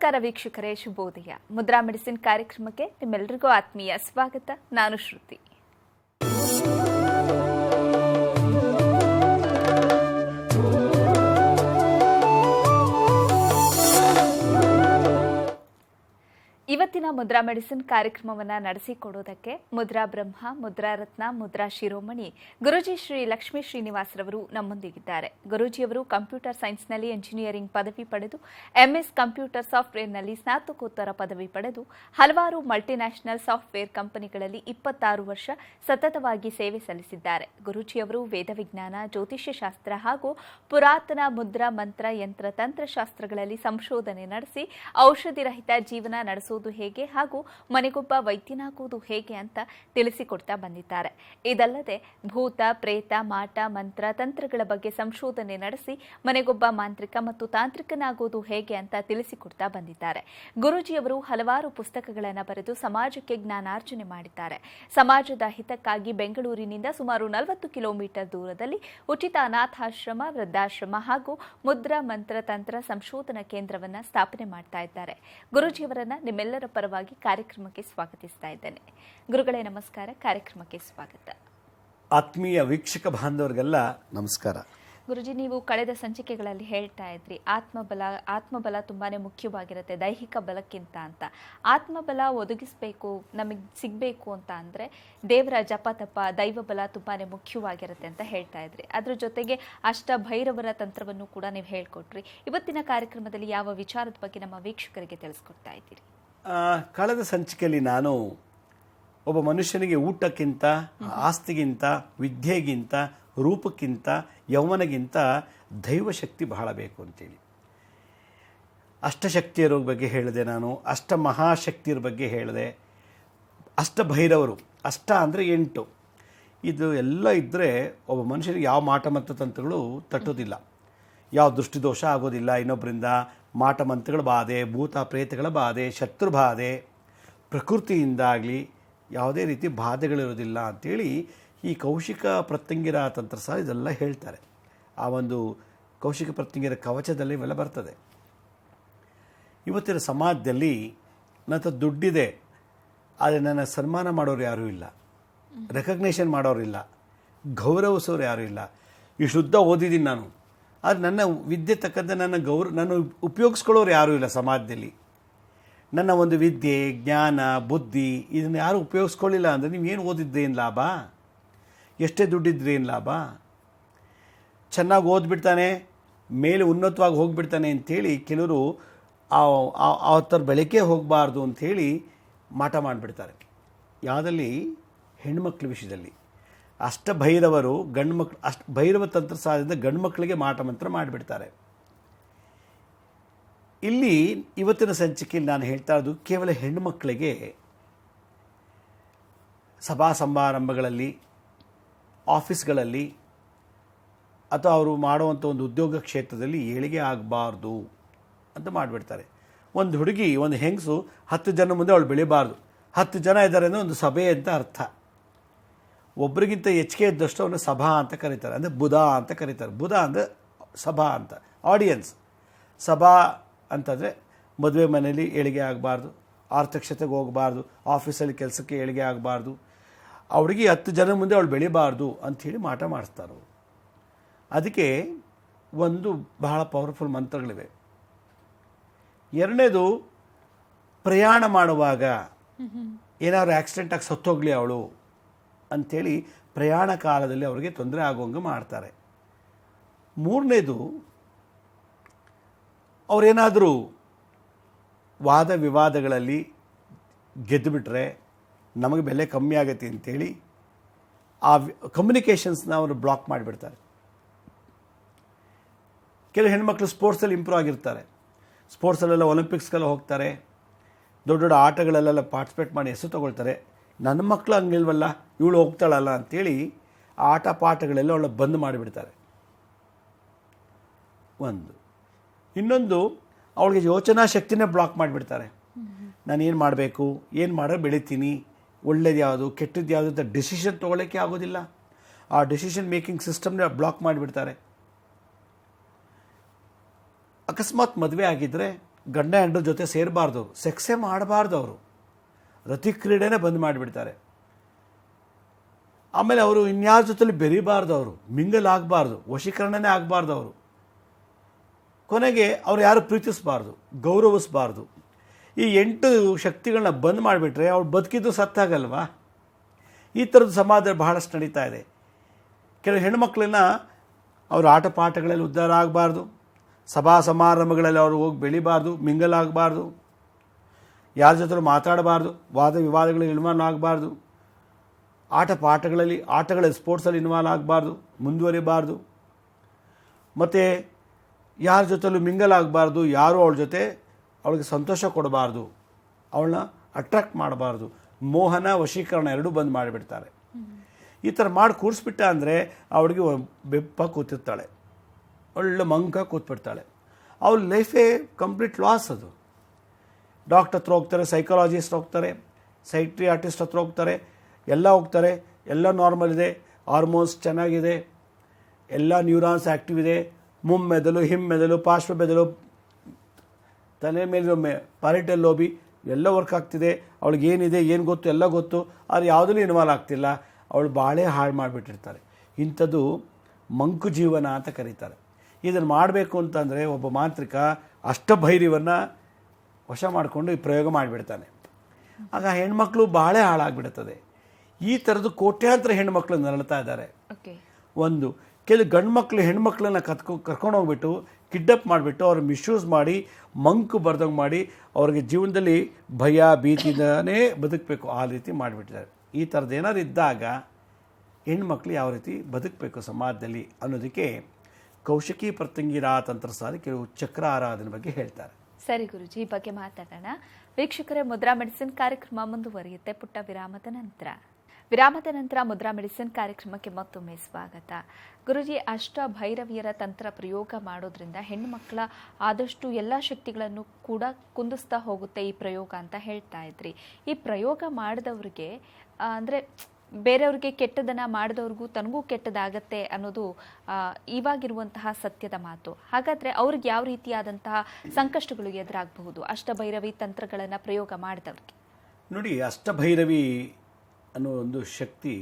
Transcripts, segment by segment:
ನಮಸ್ಕಾರ ವೀಕ್ಷಕರೇ, ಶುಭೋದಯ. ಮುದ್ರಾ ಮೆಡಿಸಿನ್ ಕಾರ್ಯಕ್ರಮಕ್ಕೆ ನಿಮ್ಮೆಲ್ಲರಿಗೂ ಆತ್ಮೀಯ ಸ್ವಾಗತ. ನಾನು ಶ್ರುತಿ. ಇವತ್ತಿನ ಮುದ್ರಾ ಮೆಡಿಸಿನ್ ಕಾರ್ಯಕ್ರಮವನ್ನು ನಡೆಸಿಕೊಡೋದಕ್ಕೆ ಮುದ್ರಾ ಬ್ರಹ್ಮ, ಮುದ್ರಾ ರತ್ನ, ಮುದ್ರಾ ಶಿರೋಮಣಿ ಗುರೂಜಿ ಶ್ರೀ ಲಕ್ಷ್ಮೀ ಶ್ರೀನಿವಾಸರವರು ನಮ್ಮೊಂದಿಗಿದ್ದಾರೆ. ಗುರೂಜಿಯವರು ಕಂಪ್ಯೂಟರ್ ಸೈನ್ಸ್ನಲ್ಲಿ ಎಂಜಿನಿಯರಿಂಗ್ ಪದವಿ ಪಡೆದು ಎಂಎಸ್ ಕಂಪ್ಯೂಟರ್ ಸಾಫ್ಟ್ವೇರ್ನಲ್ಲಿ ಸ್ನಾತಕೋತ್ತರ ಪದವಿ ಪಡೆದು ಹಲವಾರು ಮಲ್ಟಿನ್ಯಾಷನಲ್ ಸಾಫ್ಟ್ವೇರ್ ಕಂಪನಿಗಳಲ್ಲಿ 26 ವರ್ಷ ಸತತವಾಗಿ ಸೇವೆ ಸಲ್ಲಿಸಿದ್ದಾರೆ. ಗುರೂಜಿಯವರು ವೇದವಿಜ್ಞಾನ, ಜ್ಯೋತಿಷ್ಯ ಶಾಸ್ತ್ರ ಹಾಗೂ ಪುರಾತನ ಮುದ್ರಾ, ಮಂತ್ರ, ಯಂತ್ರ, ತಂತ್ರಶಾಸ್ತ್ರಗಳಲ್ಲಿ ಸಂಶೋಧನೆ ನಡೆಸಿ ಔಷಧಿ ರಹಿತ ಜೀವನ ನಡೆಸುವುದು ಹೇಗೆ ಹಾಗೂ ಮನೆಗೊಬ್ಬ ವೈದ್ಯನಾಗುವುದು ಹೇಗೆ ಅಂತ ತಿಳಿಸಿಕೊಡ್ತಾ ಬಂದಿದ್ದಾರೆ. ಇದಲ್ಲದೆ ಭೂತ, ಪ್ರೇತ, ಮಾಟ, ಮಂತ್ರ, ತಂತ್ರಗಳ ಬಗ್ಗೆ ಸಂಶೋಧನೆ ನಡೆಸಿ ಮನೆಗೊಬ್ಬ ಮಾಂತ್ರಿಕ ಮತ್ತು ತಾಂತ್ರಿಕನಾಗುವುದು ಹೇಗೆ ಅಂತ ತಿಳಿಸಿಕೊಡ್ತಾ ಬಂದಿದ್ದಾರೆ. ಗುರೂಜಿಯವರು ಹಲವಾರು ಪುಸ್ತಕಗಳನ್ನು ಬರೆದು ಸಮಾಜಕ್ಕೆ ಜ್ಞಾನಾರ್ಜನೆ ಮಾಡಿದ್ದಾರೆ. ಸಮಾಜದ ಹಿತಕ್ಕಾಗಿ ಬೆಂಗಳೂರಿನಿಂದ ಸುಮಾರು 40 ಕಿಲೋಮೀಟರ್ ದೂರದಲ್ಲಿ ಉಚಿತ ಅನಾಥಾಶ್ರಮ, ವೃದ್ಧಾಶ್ರಮ ಹಾಗೂ ಮುದ್ರಾ ಮಂತ್ರ ತಂತ್ರ ಸಂಶೋಧನಾ ಕೇಂದ್ರವನ್ನು ಸ್ಥಾಪನೆ ಮಾಡ್ತಾ ಇದ್ದಾರೆ. ಗುರೂಜಿಯವರನ್ನ ನಿಮ್ಮೆಲ್ಲರ ಪರವಾಗಿ ಕಾರ್ಯಕ್ರಮಕ್ಕೆ ಸ್ವಾಗತಿಸ್ತಾ ಇದ್ದೇನೆ. ಗುರುಗಳೇ ನಮಸ್ಕಾರ, ಕಾರ್ಯಕ್ರಮಕ್ಕೆ ಸ್ವಾಗತ. ಆತ್ಮೀಯ ವೀಕ್ಷಕ ಬಾಂಧವರಿಗೆಲ್ಲ ನಮಸ್ಕಾರ. ಗುರುಜಿ, ನೀವು ಕಳೆದ ಸಂಚಿಕೆಗಳಲ್ಲಿ ಹೇಳ್ತಾ ಇದ್ರಿ ಆತ್ಮಬಲ ತುಂಬಾನೇ ಮುಖ್ಯವಾಗಿರುತ್ತೆ ದೈಹಿಕ ಬಲಕ್ಕಿಂತ ಅಂತ. ಆತ್ಮಬಲ ಒದಗಿಸಬೇಕು, ನಮಗೆ ಸಿಗಬೇಕು ಅಂತ ಅಂದರೆ ದೇವರ ಜಪ ತಪ, ದೈವ ಬಲ ತುಂಬಾನೇ ಮುಖ್ಯವಾಗಿರುತ್ತೆ ಅಂತ ಹೇಳ್ತಾ ಇದ್ರಿ. ಅದ್ರ ಜೊತೆಗೆ ಭೈರವರ ತಂತ್ರವನ್ನು ಕೂಡ ನೀವು ಹೇಳ್ಕೊಟ್ರಿ. ಇವತ್ತಿನ ಕಾರ್ಯಕ್ರಮದಲ್ಲಿ ಯಾವ ವಿಚಾರದ ಬಗ್ಗೆ ನಮ್ಮ ವೀಕ್ಷಕರಿಗೆ ತಿಳಿಸ್ಕೊಡ್ತಾ ಇದ್ದೀರಿ? ಕಳೆದ ಸಂಚಿಕೆಯಲ್ಲಿ ನಾನು ಒಬ್ಬ ಮನುಷ್ಯನಿಗೆ ಊಟಕ್ಕಿಂತ, ಆಸ್ತಿಗಿಂತ, ವಿದ್ಯೆಗಿಂತ, ರೂಪಕ್ಕಿಂತ, ಯೌವನಗಿಂತ ದೈವಶಕ್ತಿ ಬಹಳ ಬೇಕು ಅಂತೇಳಿ ಅಷ್ಟಶಕ್ತಿಯರ ಬಗ್ಗೆ ಹೇಳಿದೆ. ನಾನು ಮಹಾಶಕ್ತಿಯರ ಬಗ್ಗೆ ಹೇಳಿದೆ. ಭೈರವರು, ಅಂದರೆ 8. ಇದು ಎಲ್ಲ ಇದ್ದರೆ ಒಬ್ಬ ಮನುಷ್ಯನಿಗೆ ಯಾವ ಮಾಟ ಮತ್ತು ತಂತ್ರಗಳು ತಟ್ಟೋದಿಲ್ಲ, ಯಾವ ದೃಷ್ಟಿದೋಷ ಆಗೋದಿಲ್ಲ, ಇನ್ನೊಬ್ಬರಿಂದ ಮಾಟ ಮಂತ್ರಗಳ ಬಾಧೆ, ಭೂತ ಪ್ರೇತಗಳ ಬಾಧೆ, ಶತ್ರು ಬಾಧೆ, ಪ್ರಕೃತಿಯಿಂದಾಗಲಿ ಯಾವುದೇ ರೀತಿ ಬಾಧೆಗಳಿರೋದಿಲ್ಲ ಅಂಥೇಳಿ ಈ ಕೌಶಿಕ ಪ್ರತ್ಯಂಗಿರ ತಂತ್ರ ಸಹ ಇದೆಲ್ಲ ಹೇಳ್ತಾರೆ. ಆ ಒಂದು ಕೌಶಿಕ ಪ್ರತ್ಯಂಗಿರ ಕವಚದಲ್ಲಿ ಇವೆಲ್ಲ ಬರ್ತದೆ. ಇವತ್ತಿನ ಸಮಾಜದಲ್ಲಿ ನನ್ನ ದುಡ್ಡಿದೆ, ಆದರೆ ನನ್ನ ಸನ್ಮಾನ ಮಾಡೋರು ಯಾರೂ ಇಲ್ಲ, ರೆಕಗ್ನೇಷನ್ ಮಾಡೋರಿಲ್ಲ, ಗೌರವಿಸೋರು ಯಾರೂ ಇಲ್ಲ. ಇಷ್ಟುದ್ದ ಓದಿದ್ದೀನಿ ನಾನು, ಆದರೆ ನನ್ನ ವಿದ್ಯೆ ತಕ್ಕಂತೆ ನನ್ನ ಉಪಯೋಗಿಸ್ಕೊಳ್ಳೋರು ಯಾರೂ ಇಲ್ಲ ಸಮಾಜದಲ್ಲಿ. ನನ್ನ ಒಂದು ವಿದ್ಯೆ, ಜ್ಞಾನ, ಬುದ್ಧಿ ಇದನ್ನು ಯಾರು ಉಪಯೋಗಿಸ್ಕೊಳ್ಳಿಲ್ಲ ಅಂದರೆ ನೀವೇನು ಓದಿದ್ರೇನು ಲಾಭ, ಎಷ್ಟೇ ದುಡ್ಡಿದ್ರೇನು ಲಾಭ? ಚೆನ್ನಾಗಿ ಓದ್ಬಿಡ್ತಾನೆ, ಮೇಲೆ ಉನ್ನತವಾಗಿ ಹೋಗಿಬಿಡ್ತಾನೆ ಅಂಥೇಳಿ ಕೆಲವರು ಆ ಥರ ಬೆಳಕೆ ಹೋಗಬಾರ್ದು ಅಂಥೇಳಿ ಮಾಟ ಮಾಡಿಬಿಡ್ತಾರೆ. ಯಾವುದಲ್ಲಿ? ಹೆಣ್ಮಕ್ಳ ವಿಷಯದಲ್ಲಿ. ಭೈರವರು ಗಂಡು ಮಕ್ಕಳು, ಭೈರವ ತಂತ್ರ ಸಾಧದಿಂದ ಗಂಡು ಮಕ್ಕಳಿಗೆ ಮಾಟ ಮಂತ್ರ ಮಾಡಿಬಿಡ್ತಾರೆ. ಇಲ್ಲಿ ಇವತ್ತಿನ ಸಂಚಿಕೆಯಲ್ಲಿ ನಾನು ಹೇಳ್ತಾ ಇರೋದು ಕೇವಲ ಹೆಣ್ಣು ಮಕ್ಕಳಿಗೆ ಸಭಾ ಸಮಾರಂಭಗಳಲ್ಲಿ, ಆಫೀಸ್ಗಳಲ್ಲಿ ಅಥವಾ ಅವರು ಮಾಡುವಂಥ ಒಂದು ಉದ್ಯೋಗ ಕ್ಷೇತ್ರದಲ್ಲಿ ಏಳಿಗೆ ಆಗಬಾರ್ದು ಅಂತ ಮಾಡಿಬಿಡ್ತಾರೆ. ಒಂದು ಹುಡುಗಿ, ಒಂದು ಹೆಂಗಸು 10 ಜನ ಮುಂದೆ ಅವಳು ಬೆಳಿಬಾರ್ದು. 10 ಜನ ಇದ್ದಾರೆ ಅಂದರೆ ಒಂದು ಸಭೆ ಅಂತ ಅರ್ಥ. ಒಬ್ರಿಗಿಂತ ಹೆಚ್ಚಿಗೆ ಇದ್ದಷ್ಟು ಅವನು ಸಭಾ ಅಂತ ಕರೀತಾರೆ, ಅಂದರೆ ಬುಧ ಅಂತ ಕರೀತಾರೆ. ಬುಧ ಅಂದರೆ ಸಭಾ ಅಂತ, ಆಡಿಯನ್ಸ್. ಸಭಾ ಅಂತಂದರೆ ಮದುವೆ ಮನೆಯಲ್ಲಿ ಏಳಿಗೆ ಆಗಬಾರ್ದು, ಆರ್ಥಿಕತೆಗೆ ಹೋಗಬಾರ್ದು, ಆಫೀಸಲ್ಲಿ ಕೆಲಸಕ್ಕೆ ಏಳಿಗೆ ಆಗಬಾರ್ದು, ಅವಳಿಗೆ 10 ಜನ ಮುಂದೆ ಅವಳು ಬೆಳಿಬಾರ್ದು ಅಂಥೇಳಿ ಮಾಟ ಮಾಡಿಸ್ತಾರೆ. ಅದಕ್ಕೆ ಒಂದು ಬಹಳ ಪವರ್ಫುಲ್ ಮಂತ್ರಗಳಿವೆ. ಎರಡನೇದು, ಪ್ರಯಾಣ ಮಾಡುವಾಗ ಏನಾದ್ರು ಆಕ್ಸಿಡೆಂಟ್ ಆಗಿ ಸತ್ತೋಗ್ಲಿ ಅವಳು ಅಂಥೇಳಿ ಪ್ರಯಾಣ ಕಾಲದಲ್ಲಿ ಅವರಿಗೆ ತೊಂದರೆ ಆಗುವಂಗೆ ಮಾಡ್ತಾರೆ. ಮೂರನೇದು, ಅವರೇನಾದರೂ ವಾದ ವಿವಾದಗಳಲ್ಲಿ ಗೆದ್ದುಬಿಟ್ರೆ ನಮಗೆ ಬೆಲೆ ಕಮ್ಮಿ ಆಗುತ್ತೆ ಅಂಥೇಳಿ ಆ ಕಮ್ಯುನಿಕೇಷನ್ಸ್ನ ಅವರು ಬ್ಲಾಕ್ ಮಾಡಿಬಿಡ್ತಾರೆ. ಕೆಲವು ಹೆಣ್ಮಕ್ಳು ಸ್ಪೋರ್ಟ್ಸಲ್ಲಿ ಇಂಪ್ರೂವ್ ಆಗಿರ್ತಾರೆ, ಸ್ಪೋರ್ಟ್ಸಲ್ಲೆಲ್ಲ ಒಲಿಂಪಿಕ್ಸ್ಗೆಲ್ಲ ಹೋಗ್ತಾರೆ, ದೊಡ್ಡ ದೊಡ್ಡ ಆಟಗಳಲ್ಲೆಲ್ಲ ಪಾರ್ಟಿಸಿಪೇಟ್ ಮಾಡಿ ಹೆಸರು ತೊಗೊಳ್ತಾರೆ. ನನ್ನ ಮಕ್ಕಳು ಹಂಗಿಲ್ವಲ್ಲ, ಇವಳು ಹೋಗ್ತಾಳಲ್ಲ ಅಂಥೇಳಿ ಆಟ ಪಾಠಗಳೆಲ್ಲ ಅವಳ ಬಂದ್ ಮಾಡಿಬಿಡ್ತಾರೆ. ಒಂದು. ಇನ್ನೊಂದು, ಅವಳಿಗೆ ಯೋಚನಾ ಶಕ್ತಿನೇ ಬ್ಲಾಕ್ ಮಾಡಿಬಿಡ್ತಾರೆ. ನಾನು ಏನು ಮಾಡಬೇಕು, ಏನು ಮಾಡೋ ಬೆಳಿತೀನಿ, ಒಳ್ಳೇದು ಯಾವುದು, ಕೆಟ್ಟದ್ದು ಯಾವುದು ಅಂತ ಡಿಸಿಷನ್ ತೊಗೊಳ್ಳೋಕ್ಕೆ ಆಗೋದಿಲ್ಲ. ಆ ಡಿಸಿಷನ್ ಮೇಕಿಂಗ್ ಸಿಸ್ಟಮ್ನ ಬ್ಲಾಕ್ ಮಾಡಿಬಿಡ್ತಾರೆ. ಅಕಸ್ಮಾತ್ ಮದುವೆ ಆಗಿದ್ದರೆ ಗಂಡ ಹೆಂಡ್ರ ಜೊತೆ ಸೇರಬಾರ್ದು ಅವರು, ಸೆಕ್ಸೇ ಮಾಡಬಾರ್ದು ಅವರು, ರತಿ ಕ್ರೀಡೆನೇ ಬಂದ್ ಮಾಡಿಬಿಡ್ತಾರೆ. ಆಮೇಲೆ ಅವರು ಇನ್ಯಾರ ಜೊತೆಲಿ ಬೆರಿಬಾರ್ದು, ಅವರು ಮಿಂಗಲ್ ಆಗಬಾರ್ದು, ವಶೀಕರಣನೇ ಆಗಬಾರ್ದು ಅವರು. ಕೊನೆಗೆ ಅವ್ರು ಯಾರು ಪ್ರೀತಿಸಬಾರ್ದು, ಗೌರವಿಸಬಾರ್ದು. ಈ 8 ಶಕ್ತಿಗಳನ್ನ ಬಂದ್ ಮಾಡಿಬಿಟ್ರೆ ಅವ್ರು ಬದುಕಿದ್ದು ಸತ್ತಾಗಲ್ವಾ? ಈ ಥರದ್ದು ಸಮಾಜದಲ್ಲಿ ಬಹಳಷ್ಟು ನಡೀತಾ ಇದೆ. ಕೆಲವು ಹೆಣ್ಮಕ್ಳನ್ನ ಅವ್ರ ಆಟ ಪಾಠಗಳಲ್ಲಿ ಉದ್ಧಾರ ಆಗಬಾರ್ದು, ಸಭಾ ಸಮಾರಂಭಗಳಲ್ಲಿ ಅವರು ಹೋಗಿ ಬೆಳಿಬಾರ್ದು, ಮಿಂಗಲ್ ಆಗಬಾರ್ದು, ಯಾರ ಜೊತೆ ಮಾತಾಡಬಾರ್ದು, ವಾದ ವಿವಾದಗಳಲ್ಲಿ ಇನ್ವಾಲ್ವ್ ಆಗಬಾರ್ದು, ಆಟ ಪಾಠಗಳಲ್ಲಿ ಆಟಗಳಲ್ಲಿ ಸ್ಪೋರ್ಟ್ಸಲ್ಲಿ ಇನ್ವಾಲ್ವ್ ಆಗಬಾರ್ದು, ಮುಂದುವರಿಬಾರ್ದು, ಮತ್ತು ಯಾರ ಜೊತೆಲೂ ಮಿಂಗಲ್ ಆಗಬಾರ್ದು, ಯಾರು ಅವಳ ಜೊತೆ ಅವಳಿಗೆ ಸಂತೋಷ ಕೊಡಬಾರ್ದು, ಅವಳನ್ನ ಅಟ್ರಾಕ್ಟ್ ಮಾಡಬಾರ್ದು. ಮೋಹನ ವಶೀಕರಣ ಎರಡೂ ಬಂದ್ ಮಾಡಿಬಿಡ್ತಾರೆ. ಈ ಥರ ಮಾಡಿ ಕೂರಿಸ್ಬಿಟ್ಟ ಅಂದರೆ ಅವಳಿಗೆ ಬೆಪ್ಪ ಕೂತಿರ್ತಾಳೆ, ಒಳ್ಳೆ ಮಂಕ ಕೂತ್ಬಿಡ್ತಾಳೆ. ಅವಳ ಲೈಫೇ ಕಂಪ್ಲೀಟ್ ಲಾಸ್. ಅದು ಡಾಕ್ಟರ್ ಹತ್ರ ಹೋಗ್ತಾರೆ, ಸೈಕಾಲಜಿಸ್ಟ್ ಹೋಗ್ತಾರೆ, ಸೈಟ್ರಿ ಆರ್ಟಿಸ್ಟ್ ಹತ್ರ ಹೋಗ್ತಾರೆ, ಎಲ್ಲ ಹೋಗ್ತಾರೆ, ಎಲ್ಲ ನಾರ್ಮಲ್ ಇದೆ, ಹಾರ್ಮೋನ್ಸ್ ಚೆನ್ನಾಗಿದೆ, ಎಲ್ಲ ನ್ಯೂರಾನ್ಸ್ ಆ್ಯಕ್ಟಿವ್ ಇದೆ, ಮುಮ್ಮೆದಲು, ಹಿಮ್ಮೆದಲು, ಪಾರ್ಶ್ವ ಬೆದಲು, ತಲೆ ಮೇಲಿರೋ ಪಾರಿಟಲ್ ಲೋಬಿ ಎಲ್ಲ ವರ್ಕ್ ಆಗ್ತಿದೆ, ಅವಳಿಗೆ ಏನಿದೆ ಏನು ಗೊತ್ತು ಎಲ್ಲ ಗೊತ್ತು, ಆದರೆ ಯಾವುದಲ್ಲೂ ಇನ್ವಾಲ್ವ್ ಆಗ್ತಿಲ್ಲ. ಅವಳು ಬಾಳೆ ಹಾಳು ಮಾಡಿಬಿಟ್ಟಿರ್ತಾರೆ. ಇಂಥದ್ದು ಮಂಕು ಜೀವನ ಅಂತ ಕರೀತಾರೆ. ಇದನ್ನು ಮಾಡಬೇಕು ಅಂತಂದರೆ ಒಬ್ಬ ಮಾಂತ್ರಿಕ ಅಷ್ಟಭೈರವನ್ನು ವಶ ಮಾಡಿಕೊಂಡು ಈ ಪ್ರಯೋಗ ಮಾಡಿಬಿಡ್ತಾನೆ. ಆಗ ಹೆಣ್ಮಕ್ಳು ಬಾಳೆ ಹಾಳಾಗಿಬಿಡುತ್ತದೆ. ಈ ಥರದ್ದು ಕೋಟ್ಯಾಂತರ ಹೆಣ್ಮಕ್ಳು ನರಳ್ತಾ ಇದ್ದಾರೆ. ಒಂದು ಕೆಲವು ಗಂಡು ಮಕ್ಕಳು ಹೆಣ್ಮಕ್ಳನ್ನ ಕರ್ಕೊಂಡು ಹೋಗ್ಬಿಟ್ಟು ಕಿಡ್ನಪ್ ಮಾಡಿಬಿಟ್ಟು ಅವ್ರು ಮಿಸ್ಯೂಸ್ ಮಾಡಿ ಮಂಕು ಬರ್ದಂಗೆ ಮಾಡಿ ಅವ್ರಿಗೆ ಜೀವನದಲ್ಲಿ ಭಯ ಭೀತಿಯಿಂದನೇ ಬದುಕಬೇಕು, ಆ ರೀತಿ ಮಾಡಿಬಿಟ್ಟಿದ್ದಾರೆ. ಈ ಥರದ್ದು ಏನಾದ್ರು ಇದ್ದಾಗ ಹೆಣ್ಮಕ್ಳು ಯಾವ ರೀತಿ ಬದುಕಬೇಕು ಸಮಾಜದಲ್ಲಿ ಅನ್ನೋದಕ್ಕೆ ಕೌಶಿಕಿ ಪ್ರತ್ಯಂಗಿರಾ ತಂತ್ರಸಾರಿ ಕೆಲವು ಚಕ್ರ ಆರಾಧನೆ ಬಗ್ಗೆ ಹೇಳ್ತಾರೆ. ಸರಿ ಗುರುಜಿ, ಈ ಬಗ್ಗೆ ಮಾತಾಡೋಣ. ವೀಕ್ಷಕರೇ, ಮುದ್ರಾ ಮೆಡಿಸಿನ್ ಕಾರ್ಯಕ್ರಮ ಮುಂದುವರಿಯುತ್ತೆ ಪುಟ್ಟ ವಿರಾಮದ ನಂತರ ಮುದ್ರಾ ಮೆಡಿಸಿನ್ ಕಾರ್ಯಕ್ರಮಕ್ಕೆ ಮತ್ತೊಮ್ಮೆ ಸ್ವಾಗತ. ಗುರುಜಿ, ಅಷ್ಟ ಭೈರವಿಯರ ತಂತ್ರ ಪ್ರಯೋಗ ಮಾಡೋದ್ರಿಂದ ಹೆಣ್ಣು ಮಕ್ಕಳ ಆದಷ್ಟು ಎಲ್ಲ ಶಕ್ತಿಗಳನ್ನು ಕೂಡ ಕುಂದಿಸ್ತಾ ಹೋಗುತ್ತೆ ಈ ಪ್ರಯೋಗ ಅಂತ ಹೇಳ್ತಾ ಇದ್ರಿ. ಈ ಪ್ರಯೋಗ ಮಾಡಿದವ್ರಿಗೆ ಅಂದರೆ ಬೇರೆಯವ್ರಿಗೆ ಕೆಟ್ಟದನ್ನ ಮಾಡಿದವ್ರಿಗೂ ತನಗೂ ಕೆಟ್ಟದಾಗತ್ತೆ ಅನ್ನೋದು ಇವಾಗಿರುವಂತಹ ಸತ್ಯದ ಮಾತು. ಹಾಗಾದ್ರೆ ಅವ್ರಿಗೆ ಯಾವ ರೀತಿಯಾದಂತಹ ಸಂಕಷ್ಟಗಳು ಎದುರಾಗಬಹುದು ಅಷ್ಟಭೈರವಿ ತಂತ್ರಗಳನ್ನು ಪ್ರಯೋಗ ಮಾಡಿದವ್ರಿಗೆ? ನೋಡಿ, ಅಷ್ಟಭೈರವಿ ಅನ್ನೋ ಒಂದು ಶಕ್ತಿ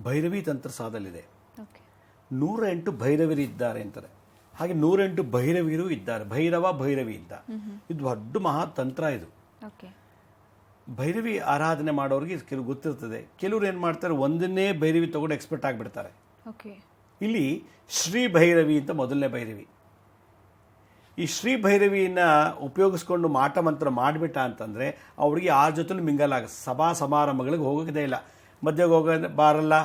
ಭೈರವಿ ತಂತ್ರ ಸಾಧಲಿದೆ. 108 ಭೈರವಿರು ಇದ್ದಾರೆ ಅಂತಾರೆ. ಹಾಗೆ 108 ಭೈರವಿರು ಇದ್ದಾರೆ. ಭೈರವ ಭೈರವಿ ಅಂತ ಇದು ದೊಡ್ಡ ಮಹಾತಂತ್ರ. ಇದು ಭೈರವಿ ಆರಾಧನೆ ಮಾಡೋರಿಗೆ ಕೆಲವು ಗೊತ್ತಿರ್ತದೆ. ಕೆಲವರು ಏನು ಮಾಡ್ತಾರೆ, ಒಂದನ್ನೇ ಭೈರವಿ ತಗೊಂಡು ಎಕ್ಸ್ಪರ್ಟ್ ಆಗಿಬಿಡ್ತಾರೆ. ಇಲ್ಲಿ ಶ್ರೀ ಭೈರವಿ ಅಂತ ಮೊದಲನೇ ಭೈರವಿ. ಈ ಶ್ರೀ ಭೈರವಿನ ಉಪಯೋಗಿಸ್ಕೊಂಡು ಮಾಟ ಮಂತ್ರ ಮಾಡಿಬಿಟ್ಟ ಅಂತಂದರೆ ಅವ್ರಿಗೆ ಯಾರ ಜೊತೆಲೂ ಮಿಂಗಲಾಗ, ಸಭಾ ಸಮಾರಂಭಗಳಿಗೆ ಹೋಗೋದೇ ಇಲ್ಲ. ಮಧ್ಯೆ ಬಾರಲ್ಲ,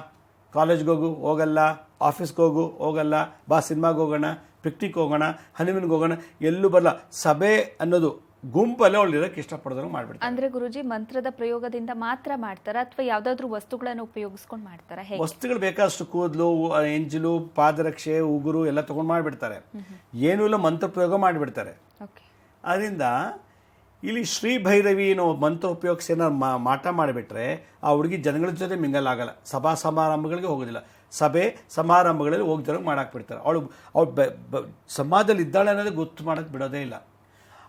ಕಾಲೇಜ್ಗೆ ಹೋಗಲ್ಲ, ಆಫೀಸ್ಗೆ ಹೋಗಲ್ಲ, ಸಿನಿಮಾಗೆ ಹೋಗೋಣ, ಪಿಕ್ನಿಕ್ ಹೋಗೋಣ, ಹನಿಮೂನ್ಗೆ ಹೋಗೋಣ, ಎಲ್ಲೂ ಬರಲ್ಲ. ಸಭೆ ಅನ್ನೋದು ಗುಂಪಲ್ಲೇ ಅವಳು ಇರೋಕ್ಕೆ ಇಷ್ಟಪಡೋದಂಗೆ ಮಾಡಿಬಿಡ್ತಾರೆ. ಅಂದ್ರೆ ಗುರುಜಿ, ಮಂತ್ರದ ಪ್ರಯೋಗದಿಂದ ಮಾತ್ರ ಮಾಡ್ತಾರ ಅಥವಾ ಯಾವ್ದಾದ್ರು ವಸ್ತುಗಳನ್ನು ಉಪಯೋಗಿಸ್ಕೊಂಡು ಮಾಡ್ತಾರ? ವಸ್ತುಗಳು ಬೇಕಾದಷ್ಟು ಕೂದಲು, ಎಂಜಲು, ಪಾದರಕ್ಷೆ, ಉಗುರು ಎಲ್ಲ ತಗೊಂಡು ಮಾಡಿಬಿಡ್ತಾರೆ. ಏನೂ ಇಲ್ಲ, ಮಂತ್ರ ಪ್ರಯೋಗ ಮಾಡಿಬಿಡ್ತಾರೆ. ಅದರಿಂದ ಇಲ್ಲಿ ಶ್ರೀ ಭೈರವಿ ಅನ್ನೋ ಮಂತ್ರ ಉಪಯೋಗಿಸಿ ಏನಾರು ಮಾಟ ಮಾಡಿಬಿಟ್ರೆ ಆ ಹುಡುಗಿ ಜನಗಳ ಜೊತೆ ಮಿಂಗಲ್ ಆಗಲ್ಲ, ಸಭಾ ಸಮಾರಂಭಗಳಿಗೆ ಹೋಗೋದಿಲ್ಲ, ಸಭೆ ಸಮಾರಂಭಗಳಲ್ಲಿ ಹೋಗ್ದಿರೋಂಗೆ ಮಾಡಾಕ್ಬಿಡ್ತಾರೆ. ಅವಳು ಸಮಾಜದಲ್ಲಿ ಇದ್ದಾಳೆ ಅನ್ನೋದೇ ಗೊತ್ತು ಮಾಡೋಕ್ಕೆ ಬಿಡೋದೇ ಇಲ್ಲ.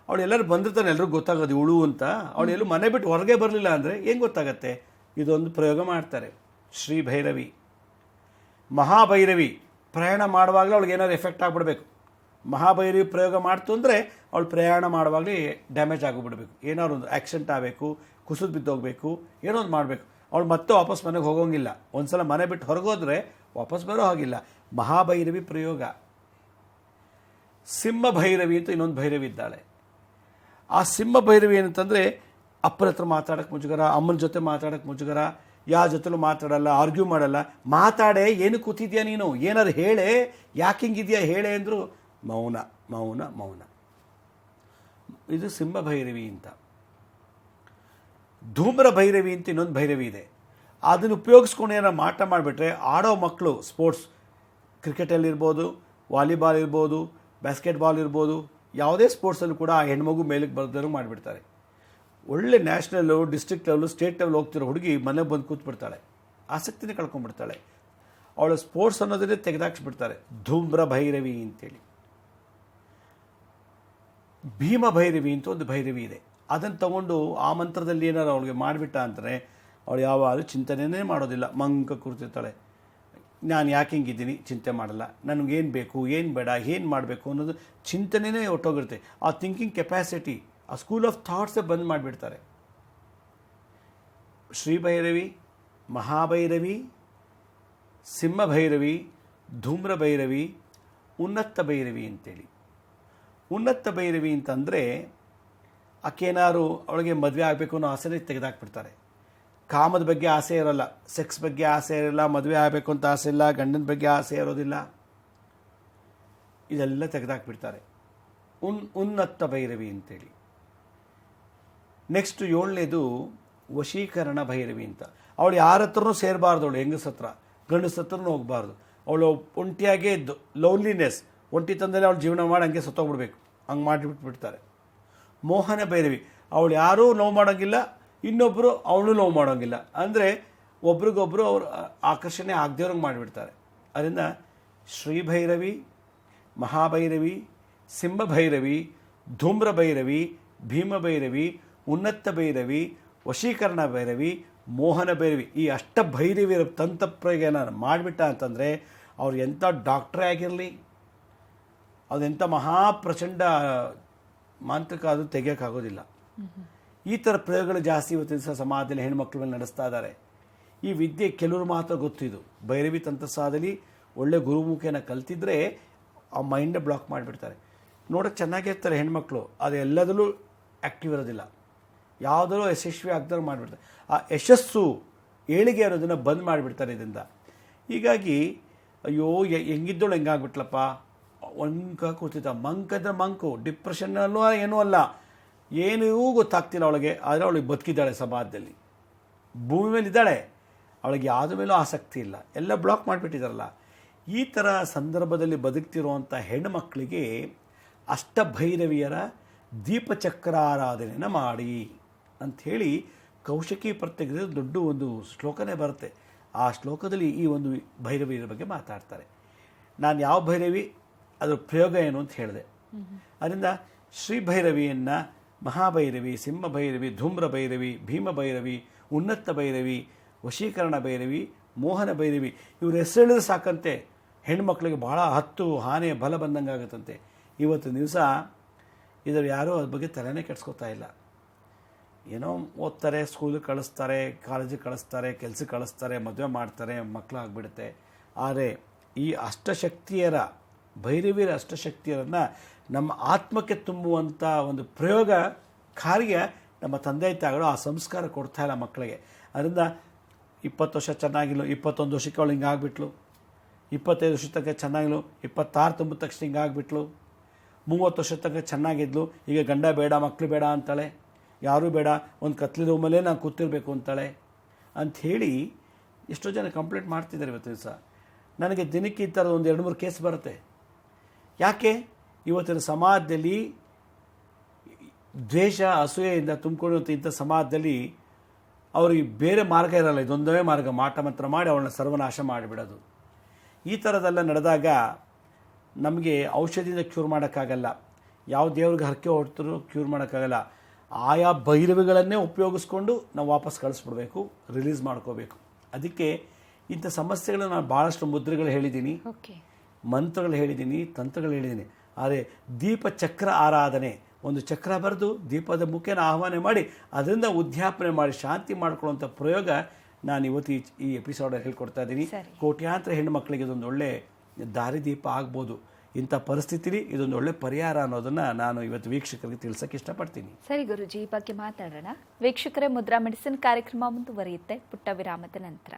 ಅವಳು ಎಲ್ಲರೂ ಬಂದಿರ್ತಾನೆ, ಎಲ್ರಿಗೂ ಗೊತ್ತಾಗೋದು ಇವಳು ಅಂತ. ಅವಳು ಎಲ್ಲೂ ಮನೆ ಬಿಟ್ಟು ಹೊರಗೆ ಬರಲಿಲ್ಲ ಅಂದರೆ ಏನು ಗೊತ್ತಾಗತ್ತೆ? ಇದೊಂದು ಪ್ರಯೋಗ ಮಾಡ್ತಾರೆ. ಶ್ರೀ ಭೈರವಿ, ಮಹಾಭೈರವಿ ಪ್ರಯಾಣ ಮಾಡುವಾಗಲೇ ಅವಳಿಗೆ ಏನಾದ್ರು ಎಫೆಕ್ಟ್ ಆಗಿಬಿಡ್ಬೇಕು. ಮಹಾಭೈರವಿ ಪ್ರಯೋಗ ಮಾಡ್ತು ಅಂದರೆ ಅವಳು ಪ್ರಯಾಣ ಮಾಡುವಾಗಲೇ ಡ್ಯಾಮೇಜ್ ಆಗಿಬಿಡ್ಬೇಕು, ಏನಾದ್ರು ಒಂದು ಆಕ್ಸಿಡೆಂಟ್ ಆಗಬೇಕು, ಕುಸಿದು ಬಿದ್ದೋಗ್ಬೇಕು, ಏನೋ ಒಂದು ಮಾಡಬೇಕು. ಅವಳು ಮತ್ತೆ ವಾಪಸ್ ಮನೆಗೆ ಹೋಗೋಂಗಿಲ್ಲ. ಒಂದು ಸಲ ಮನೆ ಬಿಟ್ಟು ಹೊರಗೋದ್ರೆ ವಾಪಸ್ ಬರೋ ಹಾಗಿಲ್ಲ. ಮಹಾಭೈರವಿ ಪ್ರಯೋಗ. ಸಿಂಹ ಭೈರವಿ ಅಂತ ಇನ್ನೊಂದು ಭೈರವಿ ಇದ್ದಾಳೆ. ಆ ಸಿಂಹ ಭೈರವಿ ಏನಂತಂದರೆ ಅಪ್ಪನ ಹತ್ರ ಮಾತಾಡೋಕ್ಕೆ ಮುಜುಗರ, ಅಮ್ಮನ ಜೊತೆ ಮಾತಾಡೋಕ್ಕೆ ಮುಜುಗರ, ಯಾರ ಜೊತೆಲೂ ಮಾತಾಡಲ್ಲ, ಆರ್ಗ್ಯೂ ಮಾಡಲ್ಲ. ಮಾತಾಡೆ, ಏನು ಕೂತಿದ್ಯಾ ನೀನು, ಏನಾದ್ರು ಹೇಳೇ, ಯಾಕೆ ಹಿಂಗಿದೆಯಾ ಹೇಳೇ ಅಂದರು ಮೌನ ಮೌನ ಮೌನ. ಇದು ಸಿಂಹ ಭೈರವಿ ಅಂತ. ಧೂಮ್ರ ಭೈರವಿ ಅಂತ ಇನ್ನೊಂದು ಭೈರವಿ ಇದೆ. ಅದನ್ನು ಉಪಯೋಗಿಸ್ಕೊಂಡು ಏನಾರು ಮಾಟ ಮಾಡಿಬಿಟ್ರೆ ಆಡೋ ಮಕ್ಕಳು ಸ್ಪೋರ್ಟ್ಸ್, ಕ್ರಿಕೆಟಲ್ಲಿರ್ಬೋದು, ವಾಲಿಬಾಲ್ ಇರ್ಬೋದು, ಬಾಸ್ಕೆಟ್ಬಾಲ್ ಇರ್ಬೋದು, ಯಾವುದೇ ಸ್ಪೋರ್ಟ್ಸಲ್ಲೂ ಕೂಡ ಆ ಹೆಣ್ಮಗು ಮೇಲಕ್ಕೆ ಬರ್ದರು ಮಾಡಿಬಿಡ್ತಾರೆ. ಒಳ್ಳೆ national, district level, state level ಹೋಗ್ತಿರೋ ಹುಡುಗಿ ಮನೆಗೆ ಬಂದು ಕೂತ್ಬಿಡ್ತಾಳೆ, ಆಸಕ್ತಿನೇ ಕಳ್ಕೊಂಡ್ಬಿಡ್ತಾಳೆ. ಅವಳ ಸ್ಪೋರ್ಟ್ಸ್ ಅನ್ನೋದನ್ನೇ ತೆಗೆದಾಕ್ಸ್ಬಿಡ್ತಾರೆ. ಧೂಮ್ರ ಭೈರವಿ ಅಂತೇಳಿ. ಭೀಮ ಭೈರವಿ ಅಂತ ಒಂದು ಭೈರವಿ ಇದೆ. ಅದನ್ನು ತಗೊಂಡು ಆ ಮಂತ್ರದಲ್ಲಿ ಏನಾರು ಅವಳಿಗೆ ಮಾಡಿಬಿಟ್ಟ ಅಂತಾರೆ, ಅವಳು ಯಾವಾಗಲೂ ಚಿಂತನೆಯೇ ಮಾಡೋದಿಲ್ಲ, ಮಂಕ ಕೂರ್ತಿರ್ತಾಳೆ. ನಾನು ಯಾಕೆ ಹಿಂಗಿದ್ದೀನಿ ಚಿಂತೆ ಮಾಡಲ್ಲ, ನನಗೇನು ಬೇಕು ಏನು ಬೇಡ ಏನು ಮಾಡಬೇಕು ಅನ್ನೋದು ಚಿಂತನೆಯೇ ಹೊಟ್ಟೋಗಿರುತ್ತೆ. ಆ ಥಿಂಕಿಂಗ್ ಕೆಪಾಸಿಟಿ, ಆ ಸ್ಕೂಲ್ ಆಫ್ ಥಾಟ್ಸೇ ಬಂದ್ ಮಾಡಿಬಿಡ್ತಾರೆ. ಶ್ರೀಭೈರವಿ, ಮಹಾಭೈರವಿ, ಸಿಂಹಭೈರವಿ, ಧೂಮ್ರ ಭೈರವಿ, ಉನ್ನತ ಭೈರವಿ ಅಂತೇಳಿ. ಉನ್ನತ ಭೈರವಿ ಅಂತಂದರೆ ಆಕೇನಾರು ಅವಳಿಗೆ ಮದುವೆ ಆಗಬೇಕು ಅನ್ನೋ ಆಸೆನೇ ತೆಗೆದಾಕ್ಬಿಡ್ತಾರೆ. ಕಾಮದ ಬಗ್ಗೆ ಆಸೆ ಇರೋಲ್ಲ, ಸೆಕ್ಸ್ ಬಗ್ಗೆ ಆಸೆ ಇರೋಲ್ಲ, ಮದುವೆ ಆಗಬೇಕು ಅಂತ ಆಸೆ ಇಲ್ಲ, ಗಂಡನ ಬಗ್ಗೆ ಆಸೆ ಇರೋದಿಲ್ಲ, ಇದೆಲ್ಲ ತೆಗೆದಾಕ್ಬಿಡ್ತಾರೆ. ಉನ್ನತ ಭೈರವಿ ಅಂತೇಳಿ. ನೆಕ್ಸ್ಟ್ 7ನೇದು ವಶೀಕರಣ ಭೈರವಿ ಅಂತ. ಅವಳು ಯಾರ ಹತ್ರನೂ ಸೇರಬಾರ್ದು, ಅವಳು ಹೆಂಗಸ ಹತ್ರ ಗಂಡಸ ಹತ್ರನೂ ಹೋಗಬಾರ್ದು. ಅವಳು ಒಂಟಿಯಾಗೇ ಇದ್ದು, ಲೋನ್ಲಿನೆಸ್, ಒಂಟಿ ತಂದರೆ ಅವಳು ಜೀವನ ಮಾಡಿ ಹಂಗೆ ಸತ್ತೋಗ್ಬಿಡ್ಬೇಕು, ಹಂಗೆ ಮಾಡಿಬಿಟ್ಬಿಡ್ತಾರೆ. ಮೋಹನ ಭೈರವಿ, ಅವಳು ಯಾರೂ ನೋವು ಮಾಡೋಂಗಿಲ್ಲ, ಇನ್ನೊಬ್ಬರು ಅವಳು ನೋವು ಮಾಡೋಂಗಿಲ್ಲ, ಅಂದರೆ ಒಬ್ರಿಗೊಬ್ಬರು ಅವರು ಆಕರ್ಷಣೆ ಆಗದೇವ್ರಂಗೆ ಮಾಡಿಬಿಡ್ತಾರೆ. ಅದರಿಂದ ಶ್ರೀಭೈರವಿ, ಮಹಾಭೈರವಿ, ಸಿಂಹಭೈರವಿ, ಧೂಮ್ರ ಭೈರವಿ, ಭೀಮಭೈರವಿ, ಉನ್ನತ ಭೈರವಿ, ವಶೀಕರಣ ಭೈರವಿ, ಮೋಹನ ಭೈರವಿ, ಈ ಅಷ್ಟಭೈರವಿಯರ ತಂತ್ರಪ್ರಯೋಗ ನಾನು ಮಾಡಿಬಿಟ್ಟ ಅಂತಂದರೆ ಅವ್ರು ಎಂಥ ಡಾಕ್ಟ್ರೇ ಆಗಿರಲಿ, ಅದೆಂಥ ಮಹಾಪ್ರಚಂಡ ಮಾಂತ್ರಿಕ ಅದು ತೆಗಿಯೋಕ್ಕಾಗೋದಿಲ್ಲ. ಈ ಥರ ಪ್ರಯೋಗಗಳು ಜಾಸ್ತಿ ಇವತ್ತಿನ ದಿವಸ ಸಮಾಜದಲ್ಲಿ ಹೆಣ್ಮಕ್ಳ ಮೇಲೆ ನಡೆಸ್ತಾ ಇದ್ದಾರೆ. ಈ ವಿದ್ಯೆ ಕೆಲವರು ಮಾತ್ರ ಗೊತ್ತಿದ್ದು. ಭೈರವಿ ತಂತ್ರಸಾದಲ್ಲಿ ಒಳ್ಳೆ ಗುರುಮುಖೇನ ಕಲ್ತಿದ್ರೆ ಆ ಮೈಂಡೇ ಬ್ಲಾಕ್ ಮಾಡಿಬಿಡ್ತಾರೆ. ನೋಡೋಕ್ಕೆ ಚೆನ್ನಾಗಿರ್ತಾರೆ ಹೆಣ್ಮಕ್ಳು, ಅದು ಎಲ್ಲದರಲ್ಲೂ ಆ್ಯಕ್ಟಿವ್ ಇರೋದಿಲ್ಲ, ಯಾವುದರಲ್ಲೂ ಯಶಸ್ವಿ ಆಗ್ದಾರು ಮಾಡಿಬಿಡ್ತಾರೆ. ಆ ಯಶಸ್ಸು ಏಳಿಗೆ ಅನ್ನೋದನ್ನು ಬಂದ್ ಮಾಡಿಬಿಡ್ತಾರೆ ಇದರಿಂದ. ಹೀಗಾಗಿ ಅಯ್ಯೋ ಹೆಂಗಿದ್ದೋಳು ಹೆಂಗಾಗ್ಬಿಟ್ಲಪ್ಪ, ಒಂಕ ಕೂತಿದ್ದ, ಮಂಕಂದ್ರೆ ಮಂಕು, ಡಿಪ್ರೆಷನ್ನಲ್ಲೂ ಏನೂ ಅಲ್ಲ, ಏನೂ ಗೊತ್ತಾಗ್ತಿಲ್ಲ ಅವಳಿಗೆ, ಆದರೆ ಅವಳಿಗೆ ಬದುಕಿದ್ದಾಳೆ ಸಮಾಜದಲ್ಲಿ, ಭೂಮಿ ಮೇಲೆ ಇದ್ದಾಳೆ, ಅವಳಿಗೆ ಯಾವುದ್ರ ಮೇಲೂ ಆಸಕ್ತಿ ಇಲ್ಲ, ಎಲ್ಲ ಬ್ಲಾಕ್ ಮಾಡಿಬಿಟ್ಟಿದ್ದಾರಲ್ಲ. ಈ ಥರ ಸಂದರ್ಭದಲ್ಲಿ ಬದುಕ್ತಿರುವಂಥ ಹೆಣ್ಣುಮಕ್ಕಳಿಗೆ ಅಷ್ಟಭೈರವಿಯರ ದೀಪಚಕ್ರ ಆರಾಧನೆಯನ್ನು ಮಾಡಿ ಅಂಥೇಳಿ ಕೌಶಿಕಿ ಪ್ರತ್ಯೇಕ ದೊಡ್ಡ ಒಂದು ಶ್ಲೋಕನೇ ಬರುತ್ತೆ. ಆ ಶ್ಲೋಕದಲ್ಲಿ ಈ ಒಂದು ಭೈರವಿಯರ ಬಗ್ಗೆ ಮಾತಾಡ್ತಾರೆ. ನಾನು ಯಾವ ಭೈರವಿ, ಅದರ ಪ್ರಯೋಗ ಏನು ಅಂತ ಹೇಳಿದೆ. ಅದರಿಂದ ಶ್ರೀಭೈರವಿಯನ್ನು ಮಹಾಭೈರವಿ, ಸಿಂಹಭೈರವಿ, ಧೂಮ್ರ ಭೈರವಿ, ಭೀಮಭೈರವಿ, ಉನ್ನತ ಭೈರವಿ, ವಶೀಕರಣ ಭೈರವಿ, ಮೋಹನ ಭೈರವಿ, ಇವ್ರ ಹೆಸರಿಳಿದ್ರೆ ಸಾಕಂತೆ ಹೆಣ್ಮಕ್ಳಿಗೆ ಭಾಳ 10 ಆನೆ ಬಲ ಬಂದಂಗೆ ಆಗುತ್ತಂತೆ. ಇವತ್ತಿನ ದಿವಸ ಇದರ ಯಾರೂ ಅದ್ರ ಬಗ್ಗೆ ತಲೆನೇ ಕೆಡಿಸ್ಕೋತಾ ಇಲ್ಲ. ಏನೋ ಓದ್ತಾರೆ, ಸ್ಕೂಲಿಗೆ ಕಳಿಸ್ತಾರೆ, ಕಾಲೇಜಿಗೆ ಕಳಿಸ್ತಾರೆ, ಕೆಲಸಕ್ಕೆ ಕಳಿಸ್ತಾರೆ, ಮದುವೆ ಮಾಡ್ತಾರೆ, ಮಕ್ಕಳು ಆಗಿಬಿಡುತ್ತೆ. ಆದರೆ ಈ ಅಷ್ಟಶಕ್ತಿಯರ ಭೈರವಿಯರ ಅಷ್ಟಶಕ್ತಿಯರನ್ನು ನಮ್ಮ ಆತ್ಮಕ್ಕೆ ತುಂಬುವಂಥ ಒಂದು ಪ್ರಯೋಗ ಕಾರ್ಯ ನಮ್ಮ ತಂದೆ ತಾಯಿಗಳು ಆ ಸಂಸ್ಕಾರ ಕೊಡ್ತಾ ಇಲ್ಲ ಮಕ್ಕಳಿಗೆ. ಅದರಿಂದ 20 ವರ್ಷ ಚೆನ್ನಾಗಿಲ್ಲ, 21 ವರ್ಷಕ್ಕೆ ಅವಳು ಹಿಂಗೆ ಆಗಿಬಿಟ್ಲು, 25 ವರ್ಷ ತನಕ ಚೆನ್ನಾಗಿಲ್ಲ, 26 ತುಂಬ ತಕ್ಷಣ ಹಿಂಗೆ ಆಗಿಬಿಟ್ಲು, 30 ವರ್ಷ ತನಕ ಚೆನ್ನಾಗಿದ್ಲು, ಈಗ ಗಂಡ ಬೇಡ ಮಕ್ಕಳು ಬೇಡ ಅಂತಾಳೆ, ಯಾರೂ ಬೇಡ, ಒಂದು ಕತ್ಲಿ ರೂಮಲ್ಲೇ ನಾನು ಕೂತಿರ್ಬೇಕು ಅಂತಾಳೆ ಅಂಥೇಳಿ ಎಷ್ಟೋ ಜನ ಕಂಪ್ಲೇಂಟ್ ಮಾಡ್ತಿದ್ದಾರೆ ಇವತ್ತಿನ ದಿವಸ. ನನಗೆ ದಿನಕ್ಕೆ ಈ ಥರದ ಒಂದು 2-3 ಕೇಸ್ ಬರುತ್ತೆ. ಯಾಕೆ? ಇವತ್ತಿನ ಸಮಾಜದಲ್ಲಿ ದ್ವೇಷ ಅಸೂಯೆಯಿಂದ ತುಂಬಿಕೊಳ್ಳುವಂಥ ಇಂಥ ಸಮಾಜದಲ್ಲಿ ಅವ್ರಿಗೆ ಬೇರೆ ಮಾರ್ಗ ಇರಲ್ಲ, ಇದೊಂದೇ ಮಾರ್ಗ, ಮಾಟ ಮಂತ್ರ ಮಾಡಿ ಅವಳನ್ನ ಸರ್ವನಾಶ ಮಾಡಿಬಿಡೋದು. ಈ ಥರದೆಲ್ಲ ನಡೆದಾಗ ನಮಗೆ ಔಷಧಿಯಿಂದ ಕ್ಯೂರ್ ಮಾಡೋಕ್ಕಾಗಲ್ಲ, ಯಾವ ದೇವ್ರಿಗೆ ಹರಕೆ ಹೊರತರೂ ಕ್ಯೂರ್ ಮಾಡೋಕ್ಕಾಗಲ್ಲ. ಆಯಾ ಭೈರವಿಗಳನ್ನೇ ಉಪಯೋಗಿಸ್ಕೊಂಡು ನಾವು ವಾಪಸ್ ಕಳಿಸ್ಬಿಡ್ಬೇಕು, ರಿಲೀಸ್ ಮಾಡ್ಕೋಬೇಕು. ಅದಕ್ಕೆ ಇಂಥ ಸಮಸ್ಯೆಗಳು ನಾನು ಭಾಳಷ್ಟು ಮುದ್ರೆಗಳು ಹೇಳಿದ್ದೀನಿ, ಮಂತ್ರಗಳು ಹೇಳಿದ್ದೀನಿ, ತಂತ್ರಗಳು ಹೇಳಿದ್ದೀನಿ. ಆದರೆ ದೀಪಚಕ್ರ ಆರಾಧನೆ, ಒಂದು ಚಕ್ರ ಬರೆದು ದೀಪದ ಮುಖೇನ ಆಹ್ವಾನ ಮಾಡಿ ಅದರಿಂದ ಉದ್ಯಾಪನೆ ಮಾಡಿ ಶಾಂತಿ ಮಾಡ್ಕೊಳ್ಳುವಂಥ ಪ್ರಯೋಗ ನಾನು ಇವತ್ತು ಈ ಎಪಿಸೋಡಲ್ಲಿ ಹೇಳ್ಕೊಡ್ತಾ ಇದ್ದೀನಿ. ಕೋಟ್ಯಾಂತರ ಹೆಣ್ಣು ಮಕ್ಕಳಿಗೆ ಇದೊಂದು ಒಳ್ಳೆ ದಾರಿದೀಪ ಆಗ್ಬೋದು. ಇಂಥ ಪರಿಸ್ಥಿತಿಲಿ ಇದೊಂದು ಒಳ್ಳೆ ಪರಿಹಾರ ಅನ್ನೋದನ್ನು ನಾನು ಇವತ್ತು ವೀಕ್ಷಕರಿಗೆ ತಿಳಿಸೋಕ್ಕೆ ಇಷ್ಟಪಡ್ತೀನಿ. ಸರಿ ಗುರುಜಿ, ಈ ಬಗ್ಗೆ ಮಾತಾಡೋಣ. ವೀಕ್ಷಕರೇ, ಮುದ್ರಾ ಮೆಡಿಸಿನ್ ಕಾರ್ಯಕ್ರಮ ಮುಂದುವರಿಯುತ್ತೆ ಪುಟ್ಟ ವಿರಾಮದ ನಂತರ.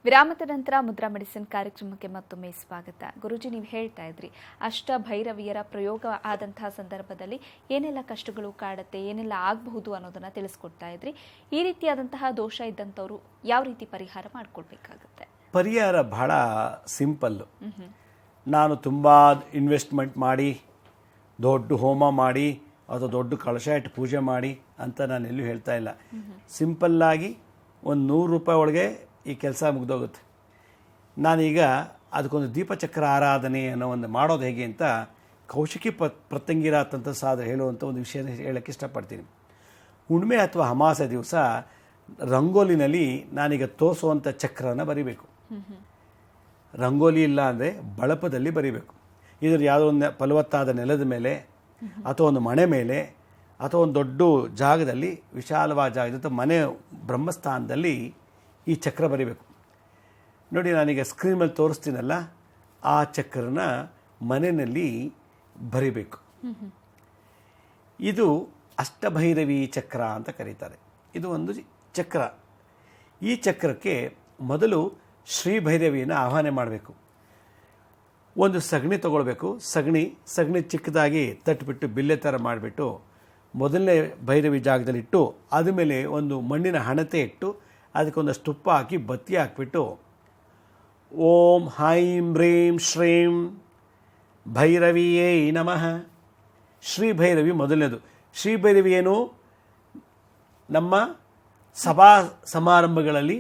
ವಿರಾಮದ ನಂತರ ಮುದ್ರಾ ಮೆಡಿಸಿನ್ ಕಾರ್ಯಕ್ರಮಕ್ಕೆ ಮತ್ತೊಮ್ಮೆ ಸ್ವಾಗತ. ಗುರುಜಿ, ನೀವು ಹೇಳ್ತಾ ಇದ್ರಿ ಅಷ್ಟ ಭೈರವಿಯರ ಪ್ರಯೋಗ ಆದಂತಹ ಸಂದರ್ಭದಲ್ಲಿ ಏನೆಲ್ಲ ಕಷ್ಟಗಳು ಕಾಡುತ್ತೆ, ಏನೆಲ್ಲ ಆಗಬಹುದು ಅನ್ನೋದನ್ನ ತಿಳಿಸ್ಕೊಡ್ತಾ ಇದ್ರಿ. ಈ ರೀತಿಯಾದಂತಹ ದೋಷ ಇದ್ದಂಥವ್ರು ಯಾವ ರೀತಿ ಪರಿಹಾರ ಮಾಡ್ಕೊಳ್ಬೇಕಾಗುತ್ತೆ? ಪರಿಹಾರ ಬಹಳ ಸಿಂಪಲ್ಲು. ನಾನು ತುಂಬ ಇನ್ವೆಸ್ಟ್ಮೆಂಟ್ ಮಾಡಿ ದೊಡ್ಡ ಹೋಮ ಮಾಡಿ ಅಥವಾ ದೊಡ್ಡ ಕಳಶ ಇಟ್ಟು ಪೂಜೆ ಮಾಡಿ ಅಂತ ನಾನು ಎಲ್ಲೂ ಹೇಳ್ತಾ ಇಲ್ಲ. ಸಿಂಪಲ್ಲಾಗಿ ಒಂದು 100 ರೂಪಾಯಿ ಒಳಗೆ ಈ ಕೆಲಸ ಮುಗ್ದೋಗುತ್ತೆ. ನಾನೀಗ ಅದಕ್ಕೊಂದು ದೀಪಚಕ್ರ ಆರಾಧನೆ ಅನ್ನೋ ಒಂದು ಮಾಡೋದು ಹೇಗೆ ಅಂತ ಕೌಶಿಕಿ ಪ್ರತ್ಯಂಗಿರ ತಂತ್ರಸಾರ ಹೇಳುವಂಥ ಒಂದು ವಿಷಯ ಹೇಳೋಕ್ಕೆ ಇಷ್ಟಪಡ್ತೀನಿ. ಹುಣ್ಣಿಮೆ ಅಥವಾ ಅಮಾವಾಸ್ಯೆ ದಿವಸ ರಂಗೋಲಿನಲ್ಲಿ ನಾನೀಗ ತೋರಿಸುವಂಥ ಚಕ್ರನ ಬರಿಬೇಕು. ರಂಗೋಲಿ ಇಲ್ಲ ಅಂದರೆ ಬಳಪದಲ್ಲಿ ಬರಿಬೇಕು. ಇದ್ರ ಯಾವುದೋ ಒಂದು ಫಲವತ್ತಾದ ನೆಲದ ಮೇಲೆ ಅಥವಾ ಒಂದು ಮನೆ ಮೇಲೆ ಅಥವಾ ಒಂದು ದೊಡ್ಡ ಜಾಗದಲ್ಲಿ, ವಿಶಾಲವಾದ ಜಾಗದ ಮನೆ ಬ್ರಹ್ಮಸ್ಥಾನದಲ್ಲಿ ಈ ಚಕ್ರ ಬರಿಬೇಕು. ನೋಡಿ, ನಾನೀಗ ಸ್ಕ್ರೀನ್ ಮೇಲೆ ತೋರಿಸ್ತೀನಲ್ಲ, ಆ ಚಕ್ರನ ಮನೆಯಲ್ಲಿ ಬರಿಬೇಕು. ಇದು ಅಷ್ಟಭೈರವಿ ಚಕ್ರ ಅಂತ ಕರೀತಾರೆ. ಇದು ಒಂದು ಚಕ್ರ. ಈ ಚಕ್ರಕ್ಕೆ ಮೊದಲು ಶ್ರೀಭೈರವಿಯನ್ನು ಆಹ್ವಾನ ಮಾಡಬೇಕು. ಒಂದು ಸಗಣಿ ತಗೊಳ್ಬೇಕು. ಸಗಣಿ ಚಿಕ್ಕದಾಗಿ ತಟ್ಟಿಬಿಟ್ಟು ಬಿಲ್ಲೆ ಥರ ಮಾಡಿಬಿಟ್ಟು ಮೊದಲನೇ ಭೈರವಿ ಜಾಗದಲ್ಲಿಟ್ಟು, ಆದಮೇಲೆ ಒಂದು ಮಣ್ಣಿನ ಹಣತೆ ಇಟ್ಟು ಅದಕ್ಕೊಂದಷ್ಟು ತುಪ್ಪ ಹಾಕಿ ಬತ್ತಿ ಹಾಕಿಬಿಟ್ಟು ಓಂ ಹೈಂ ಹ್ರೀಂ ಶ್ರೀಂ ಭೈರವಿಯೇ ನಮಃ. ಶ್ರೀಭೈರವಿ ಮೊದಲನೇದು. ಶ್ರೀಭೈರವಿ ಏನು, ನಮ್ಮ ಸಭಾ ಸಮಾರಂಭಗಳಲ್ಲಿ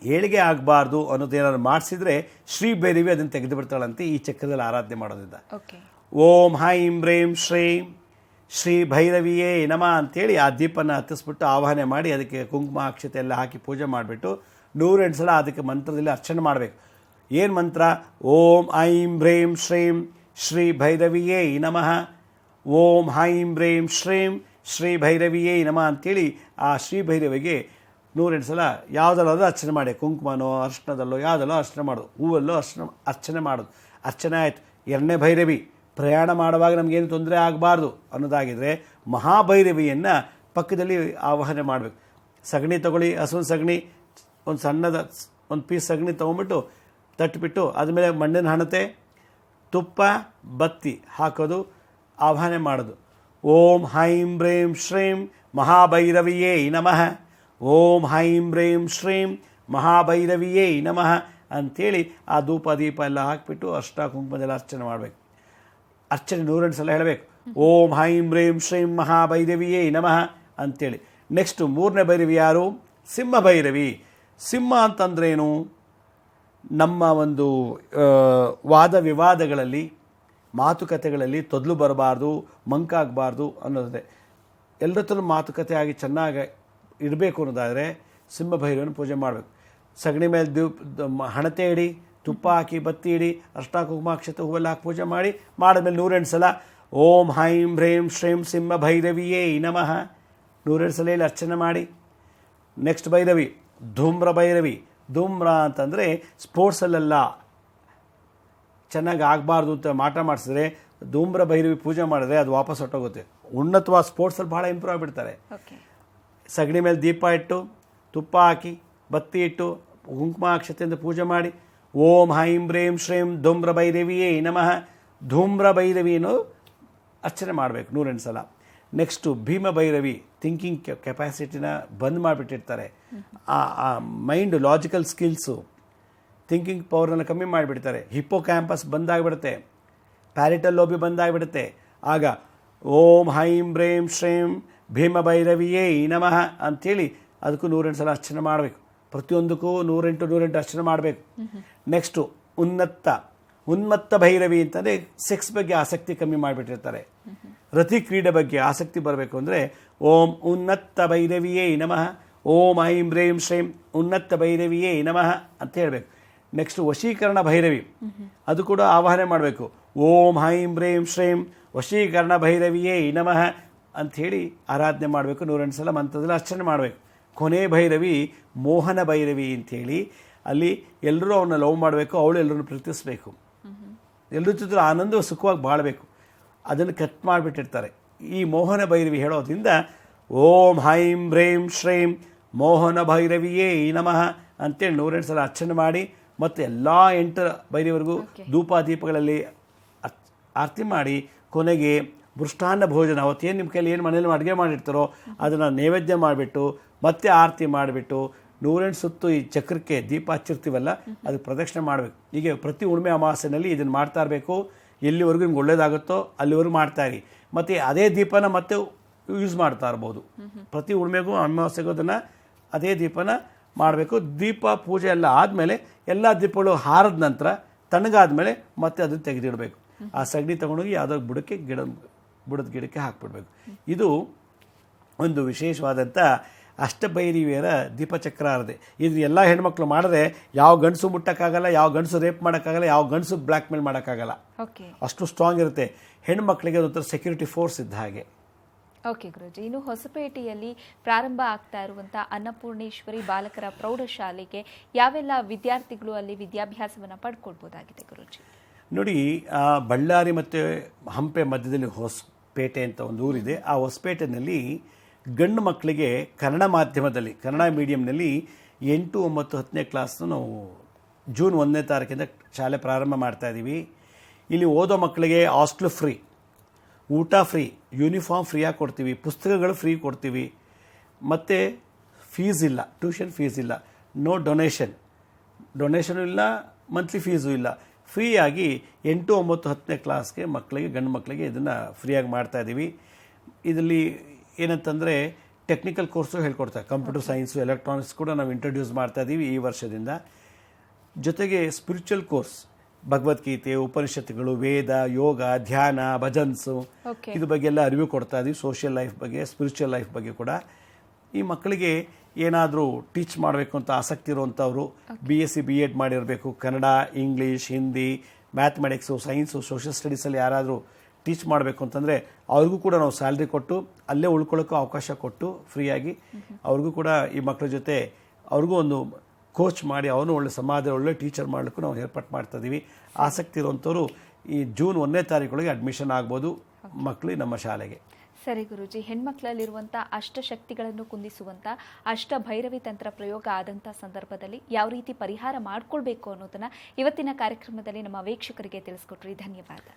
ಏಳಿಗೆ ಆಗಬಾರ್ದು ಅನ್ನೋದೇನಾದ್ರು ಮಾಡಿಸಿದ್ರೆ ಶ್ರೀಭೈರವಿ ಅದನ್ನು ತೆಗೆದು ಬಿಡ್ತಾಳಂತೆ ಈ ಚಕ್ರದಲ್ಲಿ ಆರಾಧನೆ ಮಾಡೋದ್ರಿಂದ. ಓಂ ಹೈಂ ಹ್ರೀಂ ಶ್ರೀಂ ಶ್ರೀ ಭೈರವಿಯೇ ನಮಃ ಅಂತೇಳಿ ಆ ದೀಪನ ಹತ್ತಿಸ್ಬಿಟ್ಟು ಆವಾಹನೆ ಮಾಡಿ ಅದಕ್ಕೆ ಕುಂಕುಮ ಅಕ್ಷತೆ ಎಲ್ಲ ಹಾಕಿ ಪೂಜೆ ಮಾಡಿಬಿಟ್ಟು 108 ಸಲ ಅದಕ್ಕೆ ಮಂತ್ರದಲ್ಲಿ ಅರ್ಚನೆ ಮಾಡಬೇಕು. ಏನು ಮಂತ್ರ? ಓಂ ಐಂ ಹ್ರೀಂ ಶ್ರೀಂ ಶ್ರೀ ಭೈರವಿಯೇ ನಮಃ, ಓಂ ಹೈಂ ಹ್ರೀಂ ಶ್ರೀಂ ಶ್ರೀ ಭೈರವಿಯೇ ನಮಃ ಅಂತೇಳಿ ಆ ಶ್ರೀ ಭೈರವಿಗೆ 108 ಸಲ ಯಾವುದಲ್ಲೋ ಅರ್ಚನೆ ಮಾಡಿ, ಕುಂಕುಮನೋ ಅರ್ಶನದಲ್ಲೋ ಯಾವುದಲ್ಲೋ ಅರ್ಚನೆ ಮಾಡೋದು, ಹೂವಲ್ಲೋ ಅರ್ಚನೆ ಮಾಡೋದು. ಅರ್ಚನೆ ಆಯಿತು. ಎರಡನೇ ಭೈರವಿ, ಪ್ರಯಾಣ ಮಾಡುವಾಗ ನಮಗೇನು ತೊಂದರೆ ಆಗಬಾರ್ದು ಅನ್ನೋದಾಗಿದ್ದರೆ ಮಹಾಭೈರವಿಯನ್ನು ಪಕ್ಕದಲ್ಲಿ ಆವಾಹನೆ ಮಾಡಬೇಕು. ಸಗಣಿ ತಗೊಳ್ಳಿ, ಹಸುವಿನ ಸಗಣಿ, ಒಂದು ಸಣ್ಣದ ಒಂದು ಪೀಸ್ ಸಗಣಿ ತೊಗೊಂಬಿಟ್ಟು ತಟ್ಟಿಬಿಟ್ಟು ಅದ್ಮೇಲೆ ಮಣ್ಣಿನ ಹಣತೆ, ತುಪ್ಪ, ಬತ್ತಿ ಹಾಕೋದು, ಆವಾಹನೆ ಮಾಡೋದು. ಓಂ ಹೈಂ ಹ್ರೀಂ ಶ್ರೀಂ ಮಹಾಭೈರವಿಯೇ ನಮಃ, ಓಂ ಹೈಂ ಹ್ರೀಂ ಶ್ರೀಂ ಮಹಾಭೈರವಿಯೇ ನಮಃ ಅಂಥೇಳಿ ಆ ಧೂಪ ದೀಪ ಎಲ್ಲ ಹಾಕಿಬಿಟ್ಟು ಅಷ್ಟ ಕುಂಕುಮದೆಲ್ಲ ಅರ್ಚನೆ ಮಾಡಬೇಕು. ಅರ್ಚನೆ 108 ಸಲ ಹೇಳಬೇಕು. ಓಂ ಹೈಂ ಹ್ರೀಂ ಶ್ರೀಂ ಮಹಾಭೈರವಿಯೇ ನಮಃ ಅಂಥೇಳಿ. ನೆಕ್ಸ್ಟು ಮೂರನೇ ಭೈರವಿ ಯಾರು? ಸಿಂಹ ಭೈರವಿ. ಸಿಂಹ ಅಂತಂದ್ರೇನು? ನಮ್ಮ ಒಂದು ವಾದ ವಿವಾದಗಳಲ್ಲಿ, ಮಾತುಕತೆಗಳಲ್ಲಿ ತೊದಲು ಬರಬಾರ್ದು, ಮಂಕಾಗಬಾರ್ದು ಅನ್ನೋದೇ. ಎಲ್ಲರ ಹತ್ರ ಮಾತುಕತೆ ಆಗಿ ಚೆನ್ನಾಗಿ ಇರಬೇಕು ಅನ್ನೋದಾದರೆ ಸಿಂಹ ಭೈರವನ ಪೂಜೆ ಮಾಡಬೇಕು. ಸಗಣಿ ಮೇಲೆ ಹಣತೆ ಇಡಿ, ತುಪ್ಪ ಹಾಕಿ, ಬತ್ತಿ ಇಡಿ, ಅರ್ಶಿನ ಕುಂಕುಮ ಅಕ್ಷತೆ ಹೂವೆಲ್ಲ ಹಾಕಿ ಪೂಜೆ ಮಾಡಿದ್ಮೇಲೆ 108 ಸಲ ಓಂ ಹೈಂ ಹ್ರೀಂ ಶ್ರೀಂ ಸಿಂಹ ಭೈರವಿಯೇ ನಮಃ 108 ಸಲ ಇಲ್ಲಿ ಅರ್ಚನೆ ಮಾಡಿ. ನೆಕ್ಸ್ಟ್ ಭೈರವಿ ಧೂಮ್ರ ಭೈರವಿ. ಧೂಮ್ರ ಅಂತಂದರೆ ಸ್ಪೋರ್ಟ್ಸಲ್ಲೆಲ್ಲ ಚೆನ್ನಾಗಿ ಆಗಬಾರ್ದು ಅಂತ ಮಾಟ ಮಾಡಿಸಿದ್ರೆ ಧೂಮ್ರ ಭೈರವಿ ಪೂಜೆ ಮಾಡಿದ್ರೆ ಅದು ವಾಪಸ್ ಹೊಟ್ಟೋಗುತ್ತೆ. ಉನ್ನತವಾದ ಸ್ಪೋರ್ಟ್ಸಲ್ಲಿ ಭಾಳ ಇಂಪ್ರೂವ್ ಆಗಿಬಿಡ್ತಾರೆ. ಸಗಣಿ ಮೇಲೆ ದೀಪ ಇಟ್ಟು, ತುಪ್ಪ ಹಾಕಿ, ಬತ್ತಿ ಇಟ್ಟು, ಕುಂಕುಮ ಅಕ್ಷತೆಯಿಂದ ಪೂಜೆ ಮಾಡಿ ಓಂ ಹೈಂ ಹ್ರೀಂ ಶ್ರೀಂ ಧೂಮ್ರ ಭೈರವಿಯೇ ನಮಃ ಧೂಮ್ರ ಭೈರವಿಯನ್ನು ಅರ್ಚನೆ ಮಾಡಬೇಕು 108 ಸಲ. ನೆಕ್ಸ್ಟು ಭೀಮ ಭೈರವಿ. ಥಿಂಕಿಂಗ್ ಕೆಪಾಸಿಟಿನ ಬಂದ್ ಮಾಡಿಬಿಟ್ಟಿರ್ತಾರೆ. ಆ ಮೈಂಡ್ ಲಾಜಿಕಲ್ ಸ್ಕಿಲ್ಸು, ಥಿಂಕಿಂಗ್ ಪವರನ್ನು ಕಮ್ಮಿ ಮಾಡಿಬಿಡ್ತಾರೆ. ಹಿಪ್ಪೋ ಕ್ಯಾಂಪಸ್ ಬಂದಾಗಿಬಿಡುತ್ತೆ, ಪ್ಯಾರಿಟಲ್ ಲೋಬಿ ಬಂದಾಗಿಬಿಡುತ್ತೆ. ಆಗ ಓಂ ಹೈಂ ಹ್ರೀಂ ಶ್ರೀಂ ಭೀಮ ಭೈರವಿಯೇ ನಮಃ ಅಂಥೇಳಿ ಅದಕ್ಕೂ 108 ಸಲ ಅರ್ಚನೆ ಮಾಡಬೇಕು. ಪ್ರತಿಯೊಂದಕ್ಕೂ 108 ಅರ್ಚನೆ ಮಾಡಬೇಕು. ನೆಕ್ಸ್ಟು ಉನ್ಮತ್ತ ಭೈರವಿ ಅಂತಂದರೆ ಸೆಕ್ಸ್ ಬಗ್ಗೆ ಆಸಕ್ತಿ ಕಮ್ಮಿ ಮಾಡಿಬಿಟ್ಟಿರ್ತಾರೆ. ರತಿ ಕ್ರೀಡೆ ಬಗ್ಗೆ ಆಸಕ್ತಿ ಬರಬೇಕು ಅಂದರೆ ಓಂ ಉನ್ನತ್ತ ಭೈರವಿಯೇ ನಮಃ, ಓಂ ಐಂ ಹ್ರೀಂ ಶ್ರೀಂ ಉನ್ನತ್ತ ಭೈರವಿಯೇ ನಮಃ ಅಂತ ಹೇಳಬೇಕು. ನೆಕ್ಸ್ಟ್ ವಶೀಕರಣ ಭೈರವಿ, ಅದು ಕೂಡ ಆವಾಹನೆ ಮಾಡಬೇಕು. ಓಂ ಹೈಂ ಹ್ರೀಂ ಶ್ರೀಂ ವಶೀಕರಣ ಭೈರವಿಯೇ ನಮಃ ಅಂಥೇಳಿ ಆರಾಧನೆ ಮಾಡಬೇಕು. 108 ಸಲ ಮಂತ್ರದಲ್ಲಿ ಅರ್ಚನೆ ಮಾಡಬೇಕು. ಕೊನೆ ಭೈರವಿ ಮೋಹನ ಭೈರವಿ ಅಂಥೇಳಿ, ಅಲ್ಲಿ ಎಲ್ಲರೂ ಅವನ್ನ ಲವ್ ಮಾಡಬೇಕು, ಅವಳು ಎಲ್ಲರನ್ನು ಪ್ರೀತಿಸಬೇಕು, ಎಲ್ಲರ ಜೊತೆ ಆನಂದ ಸುಖವಾಗಿ ಬಾಳಬೇಕು. ಅದನ್ನು ಕಟ್ ಮಾಡಿಬಿಟ್ಟಿರ್ತಾರೆ. ಈ ಮೋಹನ ಭೈರವಿ ಹೇಳೋದ್ರಿಂದ ಓಂ ಹೈಂ ಹ್ರೀಂ ಶ್ರೀಂ ಮೋಹನ ಭೈರವಿಯೇ ನಮಃ ಅಂತೇಳಿ 108 ಸಲ ಅರ್ಚನೆ ಮಾಡಿ, ಮತ್ತು ಎಲ್ಲ 8 ಭೈರವರೆಗೂ ಧೂಪ ದೀಪಗಳಲ್ಲಿ ಆರತಿ ಮಾಡಿ, ಕೊನೆಗೆ ಮೃಷ್ಟಾನ್ನ ಭೋಜನ, ಅವತ್ತೇನು ನಿಮ್ಮ ಕೈಯಲ್ಲಿ ಏನು ಮನೇಲಿ ಅಡುಗೆ ಮಾಡಿರ್ತಾರೋ ಅದನ್ನು ನೈವೇದ್ಯ ಮಾಡಿಬಿಟ್ಟು ಮತ್ತೆ ಆರತಿ ಮಾಡಿಬಿಟ್ಟು 108 ಸುತ್ತು ಈ ಚಕ್ರಕ್ಕೆ ದೀಪ ಹಚ್ಚಿರ್ತೀವಲ್ಲ ಅದು ಪ್ರದಕ್ಷಿಣೆ ಮಾಡಬೇಕು. ಹೀಗೆ ಪ್ರತಿ ಹುಣ್ಣಿಮೆ ಅಮಾವಾಸ್ಯೆಯಲ್ಲಿ ಇದನ್ನು ಮಾಡ್ತಾ ಇರಬೇಕು. ಎಲ್ಲಿವರೆಗೂ ನಿಮ್ಗೆ ಒಳ್ಳೇದಾಗುತ್ತೋ ಅಲ್ಲಿವರೆಗೂ ಮಾಡ್ತಾಯಿರಿ. ಮತ್ತು ಅದೇ ದೀಪನ ಮತ್ತೆ ಯೂಸ್ ಮಾಡ್ತಾ ಇರ್ಬೋದು. ಪ್ರತಿ ಹುಣ್ಣಿಮೆಗೂ ಅಮಾವಾಸ್ಯೆಗೂ ಅದನ್ನು ಅದೇ ದೀಪನ ಮಾಡಬೇಕು. ದೀಪ ಪೂಜೆ ಎಲ್ಲ ಆದಮೇಲೆ ಎಲ್ಲ ದೀಪಗಳು ಹಾರದ ನಂತರ ತಣ್ಣಗಾದ್ಮೇಲೆ ಮತ್ತೆ ಅದನ್ನು ತೆಗೆದಿಡಬೇಕು. ಆ ಸಗಣಿ ತಗೊಂಡೋಗಿ ಯಾವುದೋ ಬುಡದ ಗಿಡಕ್ಕೆ ಹಾಕ್ಬಿಡ್ಬೇಕು. ಇದು ಒಂದು ವಿಶೇಷವಾದಂಥ ಅಷ್ಟಭೈರವಿಯರ ದೀಪಚಕ್ರ ಆರದೆ. ಇದು ಎಲ್ಲ ಹೆಣ್ಮಕ್ಳು ಮಾಡಿದ್ರೆ ಯಾವ ಗಂಡಸು ಮುಟ್ಟಕ್ಕಾಗಲ್ಲ, ಯಾವ ಗಂಡಸು ರೇಪ್ ಮಾಡೋಕ್ಕಾಗಲ್ಲ, ಯಾವ ಗಂಡಸು ಬ್ಲ್ಯಾಕ್ ಮೇಲ್ ಮಾಡೋಕ್ಕಾಗಲ್ಲ. ಅಷ್ಟು ಸ್ಟ್ರಾಂಗ್ ಇರುತ್ತೆ. ಹೆಣ್ಮಕ್ಳಿಗೆ ಅದೊಂಥರ ಸೆಕ್ಯೂರಿಟಿ ಫೋರ್ಸ್ ಇದ್ದ ಹಾಗೆ. ಓಕೆ ಗುರುಜಿ, ಇನ್ನು ಹೊಸಪೇಟೆಯಲ್ಲಿ ಪ್ರಾರಂಭ ಆಗ್ತಾ ಇರುವಂಥ ಅನ್ನಪೂರ್ಣೇಶ್ವರಿ ಬಾಲಕರ ಪ್ರೌಢಶಾಲೆಗೆ ಯಾವೆಲ್ಲ ವಿದ್ಯಾರ್ಥಿಗಳು ಅಲ್ಲಿ ವಿದ್ಯಾಭ್ಯಾಸವನ್ನು ಪಡ್ಕೊಳ್ಬೋದಾಗಿದೆ ಗುರುಜಿ? ನೋಡಿ, ಬಳ್ಳಾರಿ ಮತ್ತು ಹಂಪೆ ಮಧ್ಯದಲ್ಲಿ ಹೊಸಪೇಟೆ ಅಂತ ಒಂದು ಊರಿದೆ. ಆ ಹೊಸಪೇಟೆನಲ್ಲಿ ಗಂಡು ಮಕ್ಕಳಿಗೆ ಕನ್ನಡ ಮಾಧ್ಯಮದಲ್ಲಿ, ಕನ್ನಡ ಮೀಡಿಯಂನಲ್ಲಿ 8, 9, 10ನೇ ಕ್ಲಾಸ್ನು ನಾವು ಜೂನ್ 1ನೇ ತಾರೀಕಿಂದ ಶಾಲೆ ಪ್ರಾರಂಭ ಮಾಡ್ತಾ ಇದ್ದೀವಿ. ಇಲ್ಲಿ ಓದೋ ಮಕ್ಕಳಿಗೆ ಹಾಸ್ಟೆಲ್ ಫ್ರೀ, ಊಟ ಫ್ರೀ, ಯೂನಿಫಾರ್ಮ್ ಫ್ರೀಯಾಗಿ ಕೊಡ್ತೀವಿ, ಪುಸ್ತಕಗಳು ಫ್ರೀ ಕೊಡ್ತೀವಿ, ಮತ್ತು ಫೀಸ್ ಇಲ್ಲ, ಟ್ಯೂಷನ್ ಫೀಸ್ ಇಲ್ಲ, ನೋ ಡೊನೇಷನು ಇಲ್ಲ, ಮಂತ್ಲಿ ಫೀಸು ಇಲ್ಲ. ಫ್ರೀಯಾಗಿ 8, 9, 10ನೇ ಕ್ಲಾಸ್ಗೆ ಮಕ್ಕಳಿಗೆ, ಗಂಡು ಮಕ್ಕಳಿಗೆ ಇದನ್ನು ಫ್ರೀಯಾಗಿ ಮಾಡ್ತಾಯಿದ್ದೀವಿ. ಇದರಲ್ಲಿ ಏನಂತಂದರೆ ಟೆಕ್ನಿಕಲ್ ಕೋರ್ಸು ಹೇಳ್ಕೊಡ್ತಾರೆ. ಕಂಪ್ಯೂಟರ್ ಸೈನ್ಸು, ಎಲೆಕ್ಟ್ರಾನಿಕ್ಸ್ ಕೂಡ ನಾವು ಇಂಟ್ರೊಡ್ಯೂಸ್ ಮಾಡ್ತಾ ಇದ್ದೀವಿ ಈ ವರ್ಷದಿಂದ. ಜೊತೆಗೆ ಸ್ಪಿರಿಚುವಲ್ ಕೋರ್ಸ್, ಭಗವದ್ಗೀತೆ, ಉಪನಿಷತ್ತುಗಳು, ವೇದ, ಯೋಗ, ಧ್ಯಾನ, ಭಜನ್ಸು, ಇದ್ರ ಬಗ್ಗೆ ಎಲ್ಲ ಅರಿವು ಕೊಡ್ತಾ ಇದ್ದೀವಿ. ಸೋಷಿಯಲ್ ಲೈಫ್ ಬಗ್ಗೆ, ಸ್ಪಿರಿಚುವಲ್ ಲೈಫ್ ಬಗ್ಗೆ ಕೂಡ. ಈ ಮಕ್ಕಳಿಗೆ ಏನಾದರೂ ಟೀಚ್ ಮಾಡಬೇಕು ಅಂತ ಆಸಕ್ತಿ ಇರುವಂಥವ್ರು BSc B.Ed ಮಾಡಿರಬೇಕು. Kannada, English, Hindi, mathematics, science, social ಸ್ಟಡೀಸಲ್ಲಿ ಯಾರಾದರೂ ಟೀಚ್ ಮಾಡಬೇಕು ಅಂತಂದರೆ ಅವ್ರಿಗೂ ಕೂಡ ನಾವು ಸ್ಯಾಲ್ರಿ ಕೊಟ್ಟು ಅಲ್ಲೇ ಉಳ್ಕೊಳ್ಳೋಕ್ಕೂ ಅವಕಾಶ ಕೊಟ್ಟು ಫ್ರೀಯಾಗಿ ಅವ್ರಿಗೂ ಕೂಡ ಈ ಮಕ್ಕಳ ಜೊತೆ ಅವ್ರಿಗೂ ಒಂದು ಕೋಚ್ ಮಾಡಿ ಅವನು ಒಳ್ಳೆ ಸಮಾಜ ಒಳ್ಳೆ ಟೀಚರ್ ಮಾಡಲಿಕ್ಕೂ ನಾವು ಏರ್ಪಾಟ್ ಮಾಡ್ತಾ ಇದ್ದೀವಿ. ಆಸಕ್ತಿ ಇರುವಂಥವ್ರು ಈ ಜೂನ್ 1ನೇ ತಾರೀಕೊಳಗೆ ಅಡ್ಮಿಷನ್ ಆಗ್ಬೋದು ಮಕ್ಕಳು ನಮ್ಮ ಶಾಲೆಗೆ. ಸರಿ ಗುರುಜಿ, ಹೆಣ್ಮಕ್ಳಲ್ಲಿರುವಂಥ ಅಷ್ಟಶಕ್ತಿಗಳನ್ನು ಕುಂದಿಸುವಂಥ ಅಷ್ಟಭೈರವಿ ತಂತ್ರ ಪ್ರಯೋಗ ಆದಂಥ ಸಂದರ್ಭದಲ್ಲಿ ಯಾವ ರೀತಿ ಪರಿಹಾರ ಮಾಡಿಕೊಳ್ಬೇಕು ಅನ್ನೋದನ್ನು ಇವತ್ತಿನ ಕಾರ್ಯಕ್ರಮದಲ್ಲಿ ನಮ್ಮ ವೀಕ್ಷಕರಿಗೆ ತಿಳಿಸ್ಕೊಟ್ರಿ. ಧನ್ಯವಾದ.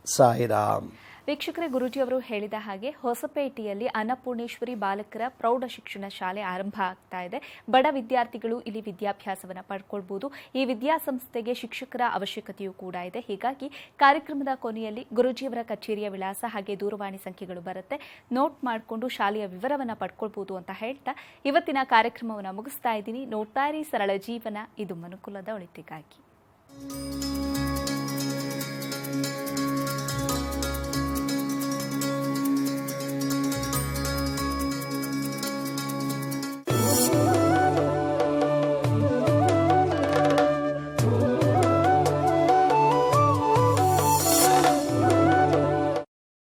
ಸಾಯಿರಾಮ್. ವೀಕ್ಷಕರೇ, ಗುರೂಜಿಯವರು ಹೇಳಿದ ಹಾಗೆ ಹೊಸಪೇಟೆಯಲ್ಲಿ ಅನ್ನಪೂರ್ಣೇಶ್ವರಿ ಬಾಲಕರ ಪ್ರೌಢ ಶಿಕ್ಷಣ ಶಾಲೆ ಆರಂಭ ಆಗ್ತಾ ಇದೆ. ಬಡ ವಿದ್ಯಾರ್ಥಿಗಳು ಇಲ್ಲಿ ವಿದ್ಯಾಭ್ಯಾಸವನ್ನು ಪಡ್ಕೊಳ್ಬಹುದು. ಈ ವಿದ್ಯಾಸಂಸ್ಥೆಗೆ ಶಿಕ್ಷಕರ ಅವಶ್ಯಕತೆಯೂ ಕೂಡ ಇದೆ. ಹೀಗಾಗಿ ಕಾರ್ಯಕ್ರಮದ ಕೊನೆಯಲ್ಲಿ ಗುರೂಜಿಯವರ ಕಚೇರಿಯ ವಿಳಾಸ ಹಾಗೆ ದೂರವಾಣಿ ಸಂಖ್ಯೆಗಳು ಬರುತ್ತೆ. ನೋಟ್ ಮಾಡಿಕೊಂಡು ಶಾಲೆಯ ವಿವರವನ್ನು ಪಡ್ಕೊಳ್ಬಹುದು ಅಂತ ಹೇಳ್ತಾ ಇವತ್ತಿನ ಕಾರ್ಯಕ್ರಮವನ್ನು ಮುಗಿಸ್ತಾ ಇದ್ದೀನಿ. ನೋಡ್ತಾ ಇರಿ ಸರಳ ಜೀವನ, ಇದು ಮನುಕುಲದ ಒಳಿತಿಗಾಗಿ.